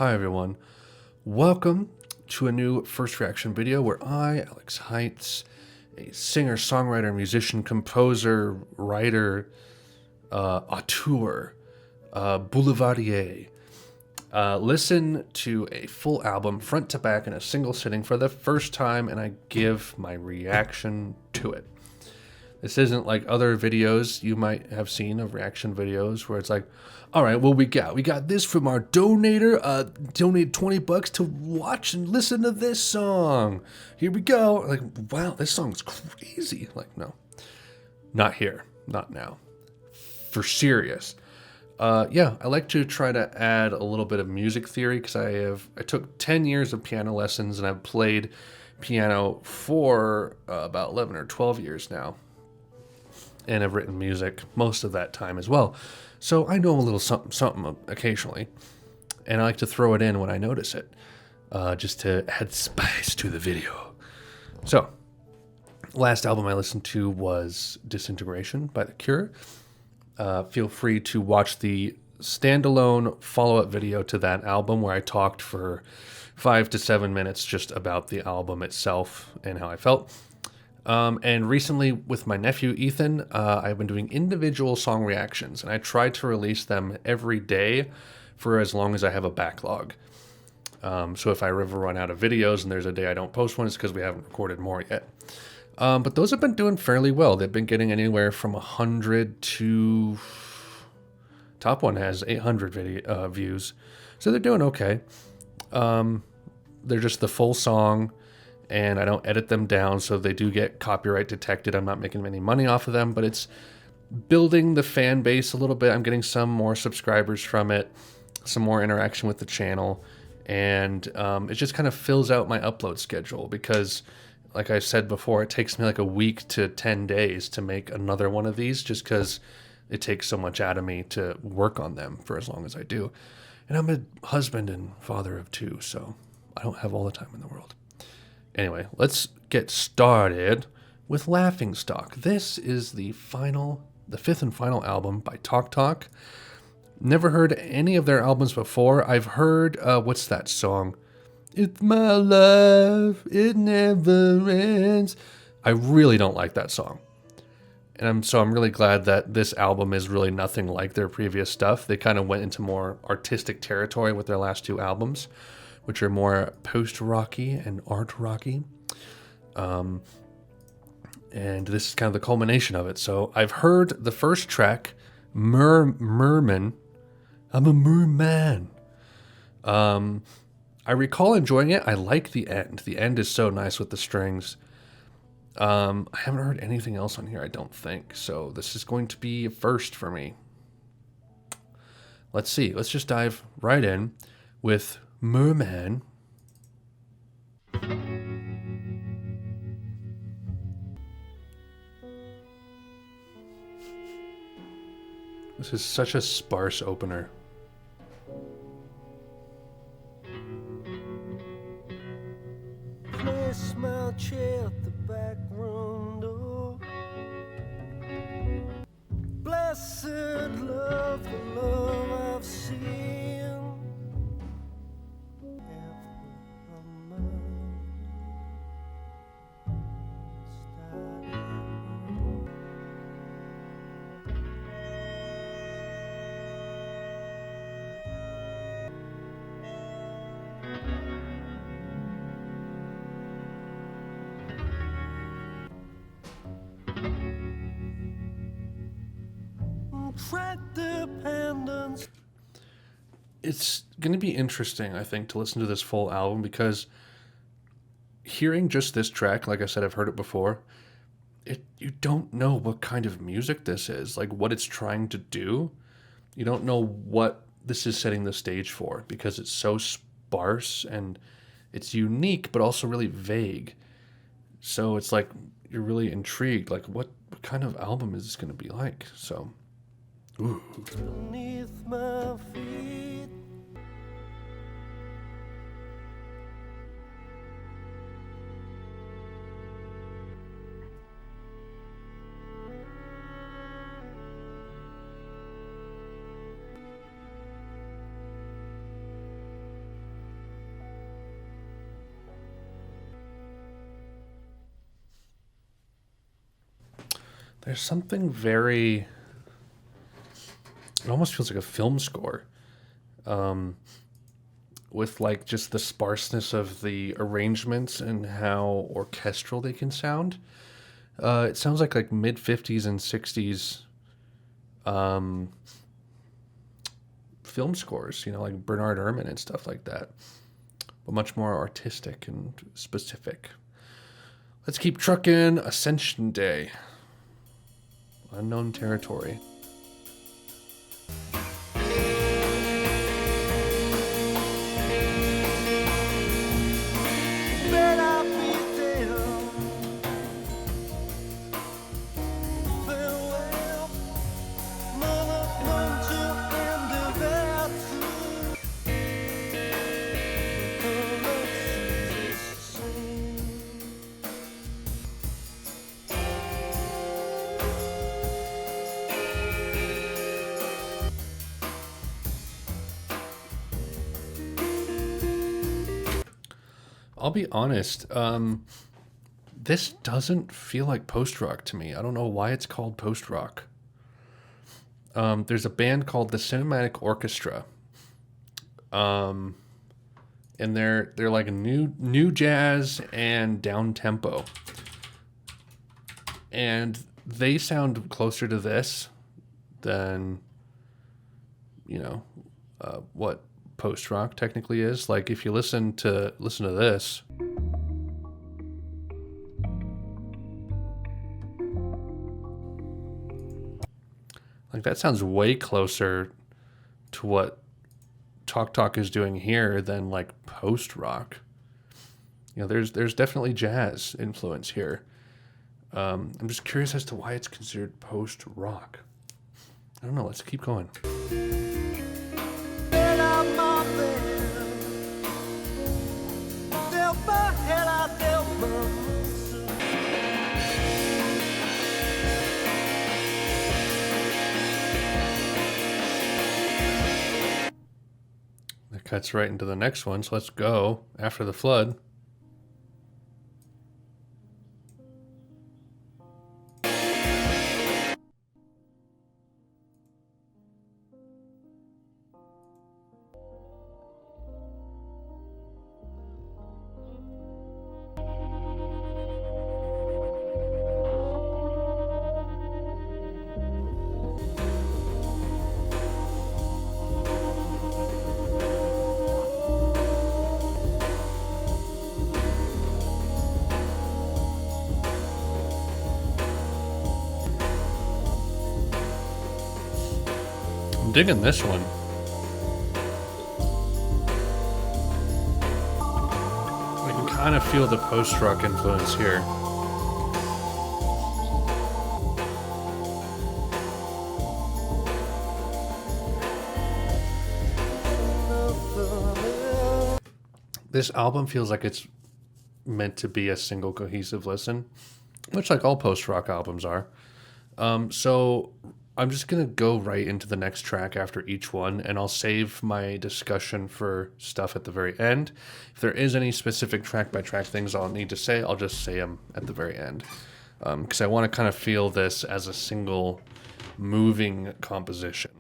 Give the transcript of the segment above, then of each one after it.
Hi everyone, welcome to a new first reaction video where I, Alex Haitz, a singer, songwriter, musician, composer, writer, auteur, boulevardier, listen to a full album front to back in a single sitting for the first time, and I give my reaction to it. This isn't like other videos you might have seen of reaction videos where it's like, all right, what we got this from our donator, donate $20 to watch and listen to this song. Here we go. Like, wow, this song's crazy. Like, no, not here, not now, for serious. Yeah, I like to try to add a little bit of music theory because I took 10 years of piano lessons and I've played piano for about 11 or 12 years now. And I've written music most of that time as well. So I know a little something occasionally. And I like to throw it in when I notice it, just to add spice to the video. So, last album I listened to was Disintegration by The Cure. Feel free to watch the standalone follow-up video to that album where I talked for 5 to 7 minutes just about the album itself and how I felt. And recently with my nephew Ethan, I've been doing individual song reactions, and I try to release them every day for as long as I have a backlog. So if I ever run out of videos and there's a day I don't post one, it's because we haven't recorded more yet. But those have been doing fairly well. They've been getting anywhere from 100 to... Top one has 800 views. So they're doing okay. They're just the full song, and I don't edit them down, so they do get copyright detected. I'm not making any money off of them, but it's building the fan base a little bit. I'm getting some more subscribers from it, some more interaction with the channel, and it just kind of fills out my upload schedule because, like I said before, it takes me like a week to 10 days to make another one of these just because it takes so much out of me to work on them for as long as I do. And I'm a husband and father of 2, so I don't have all the time in the world. Anyway, let's get started with Laughingstock. This is the fifth and final album by Talk Talk. Never heard any of their albums before. I've heard, what's that song? It's my life, it never ends. I really don't like that song. And I'm really glad that this album is really nothing like their previous stuff. They kind of went into more artistic territory with their last 2 albums, which are more post-rocky and art-rocky. And this is kind of the culmination of it. So I've heard the first track, Myrrhman. I'm a Myrrhman. I recall enjoying it. I like the end. The end is so nice with the strings. I haven't heard anything else on here, I don't think. So this is going to be a first for me. Let's see. Let's just dive right in with Myrrhman. This is such a sparse opener. Place my chair at the back room door. Blessed love, the love I've seen. It's going to be interesting, I think, to listen to this full album because hearing just this track, like I said, I've heard it before, you don't know what kind of music this is, like what it's trying to do. You don't know what this is setting the stage for because it's so sparse and it's unique, but also really vague. So it's like you're really intrigued, like what kind of album is this going to be like? So, ooh. Beneath my feet. There's something very... It almost feels like a film score. With like just the sparseness of the arrangements and how orchestral they can sound. It sounds like mid 50s and 60s film scores, like Bernard Herrmann and stuff like that, but much more artistic and specific. Let's keep trucking. Ascension Day. Unknown territory. I'll be honest, this doesn't feel like post-rock to me. I don't know why it's called post-rock. There's a band called the Cinematic Orchestra. And they're like new jazz and down tempo. And they sound closer to this than, what post-rock technically is. Like if you listen to this, like that sounds way closer to what Talk is doing here than like post-rock. There's definitely jazz influence here. I'm just curious as to why it's considered post-rock. I don't know, let's keep going. That cuts right into the next one, so let's go. After the Flood. I'm digging this one. I can kind of feel the post-rock influence here. This album feels like it's meant to be a single cohesive listen, which like all post-rock albums are. So I'm just going to go right into the next track after each one, and I'll save my discussion for stuff at the very end. If there is any specific track-by-track things I'll need to say, I'll just say them at the very end. Because I want to kind of feel this as a single moving composition.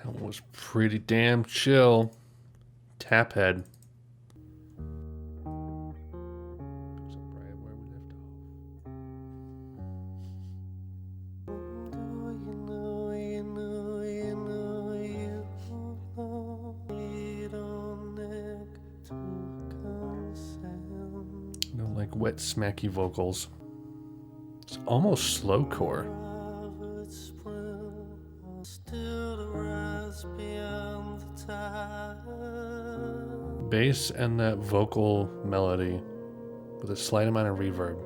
That was pretty damn chill. Taphead. No, like wet, smacky vocals. It's almost slowcore. Bass and that vocal melody with a slight amount of reverb.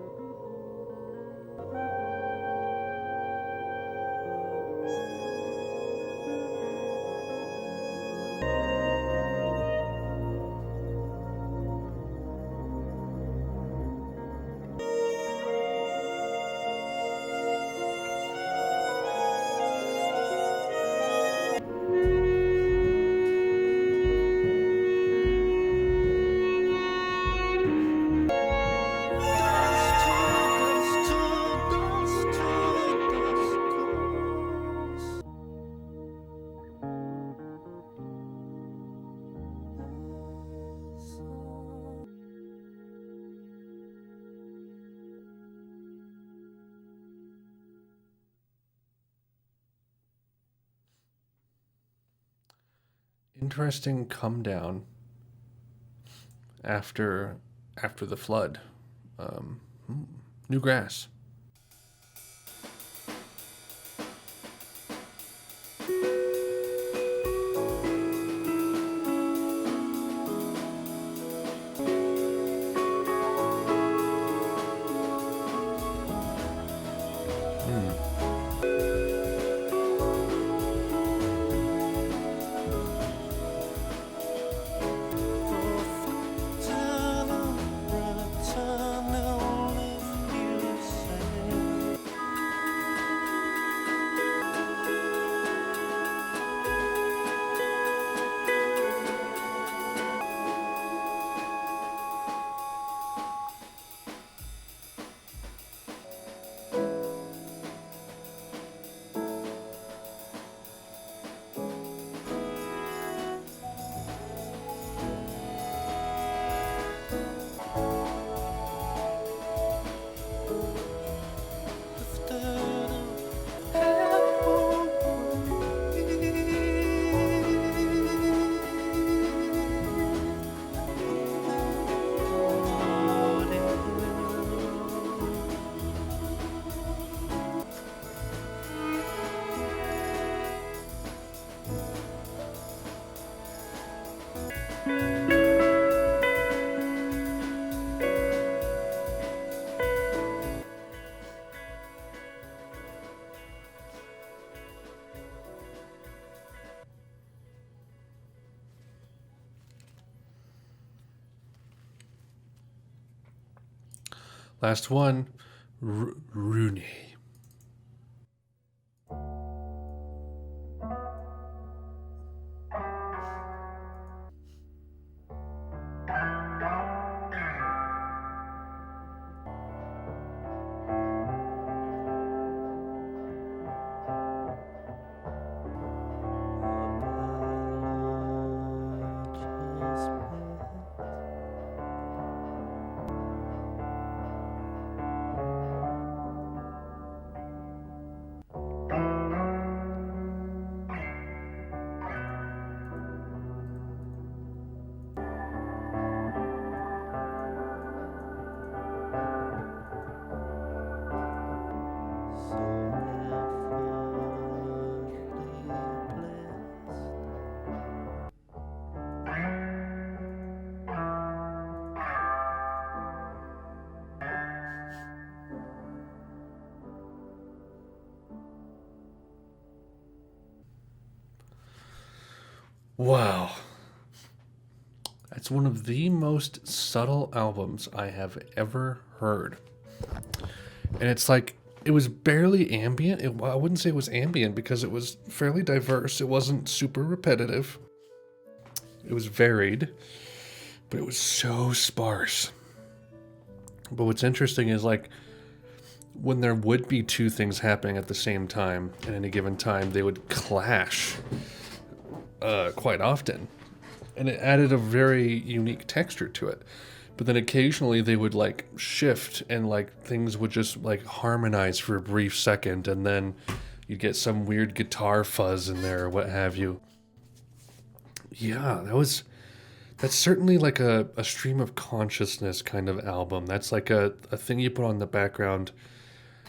Interesting come down after the flood. New grass. Last one, Runeii. Wow. That's one of the most subtle albums I have ever heard. And it's like, it was barely ambient. I wouldn't say it was ambient because it was fairly diverse. It wasn't super repetitive. It was varied, but it was so sparse. But what's interesting is like, when there would be two things happening at the same time at any given time, they would clash quite often. And it added a very unique texture to it. But then occasionally they would like shift and like things would just like harmonize for a brief second, and then you'd get some weird guitar fuzz in there or what have you. Yeah, that's certainly like a stream of consciousness kind of album. That's like a thing you put on the background.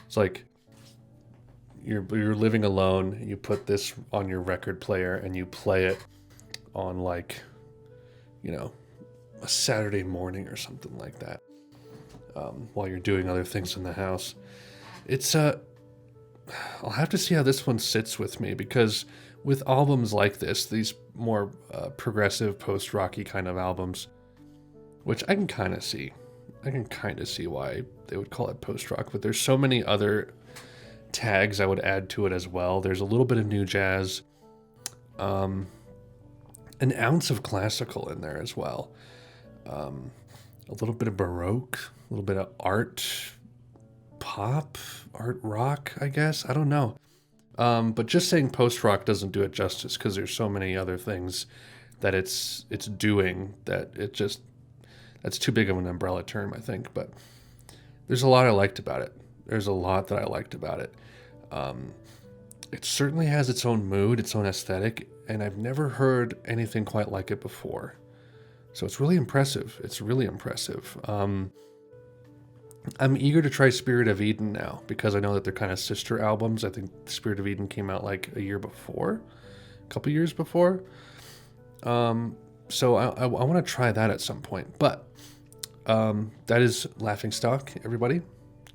It's like you're living alone, you put this on your record player and you play it on like, you know, a Saturday morning or something like that. while you're doing other things in the house. It's I'll have to see how this one sits with me, because with albums like this, these more progressive post-rocky kind of albums, which I can kind of see. I can kind of see why they would call it post-rock, but there's so many other tags I would add to it as well. There's a little bit of new jazz, an ounce of classical in there as well, a little bit of Baroque, a little bit of art pop, art rock, I guess. I don't know. But just saying post-rock doesn't do it justice, because there's so many other things that it's doing that that's too big of an umbrella term, I think. But there's a lot I liked about it. There's a lot that I liked about it. It certainly has its own mood, its own aesthetic, and I've never heard anything quite like it before. So it's really impressive. It's really impressive. I'm eager to try Spirit of Eden now, because I know that they're kind of sister albums. I think Spirit of Eden came out like a couple years before. So I want to try that at some point. But that is Laughingstock, everybody.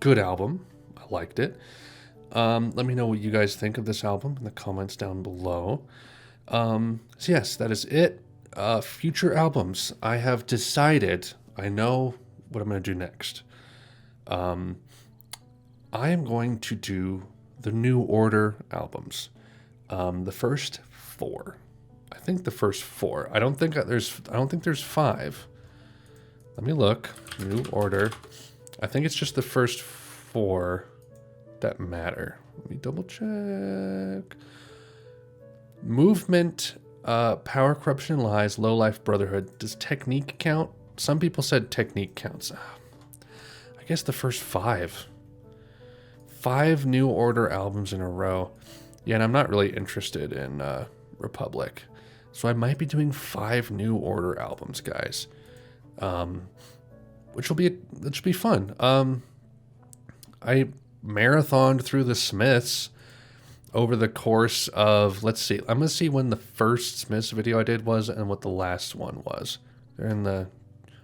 Good album. I liked it. Let me know what you guys think of this album in the comments down below. So yes, that is it. Future albums. I have decided, I know what I'm going to do next. I am going to do the New Order albums. The first 4. I think the first 4. I don't think there's 5. Let me look. New Order. I think it's just the first 4 that matter. Let me double check. Movement, Power, Corruption, Lies, Low Life, Brotherhood. Does Technique count? Some people said Technique counts. I guess the first 5. 5 New Order albums in a row. Yeah, and I'm not really interested in Republic. So I might be doing 5 New Order albums, guys. Which will be fun. I marathoned through the Smiths over the course of, let's see, I'm going to see when the first Smiths video I did was and what the last one was. They're in the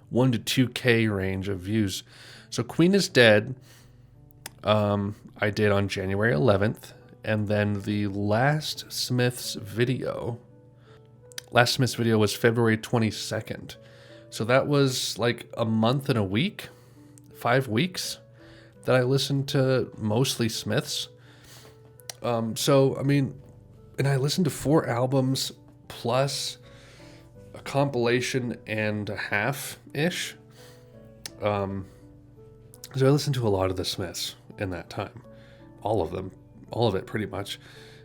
1 to 2K range of views. So Queen is Dead, I did on January 11th, and then the last Smiths video was February 22nd. So that was like a month and a week, 5 weeks that I listened to mostly Smiths. So, I mean, and I listened to 4 albums plus a compilation and a half-ish. So I listened to a lot of the Smiths in that time. All of it pretty much.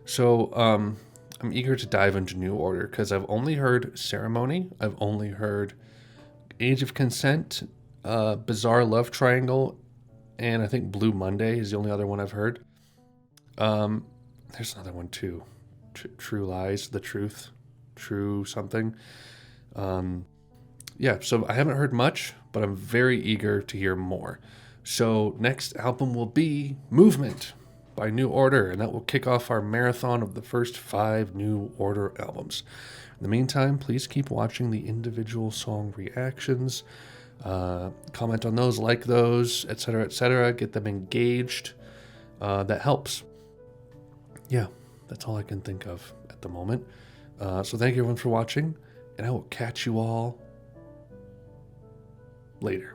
So, I'm eager to dive into New Order, because I've only heard Ceremony. I've only heard Age of Consent, Bizarre Love Triangle, and I think Blue Monday is the only other one I've heard. There's another one too. True Lies, The Truth, True something. Yeah, so I haven't heard much, but I'm very eager to hear more. So next album will be Movement by New Order, and that will kick off our marathon of the first 5 New Order albums. In the meantime, please keep watching the individual song reactions. Comment on those, like those, etc., etc. Get them engaged. That helps. Yeah, that's all I can think of at the moment. So thank you everyone for watching, and I will catch you all later.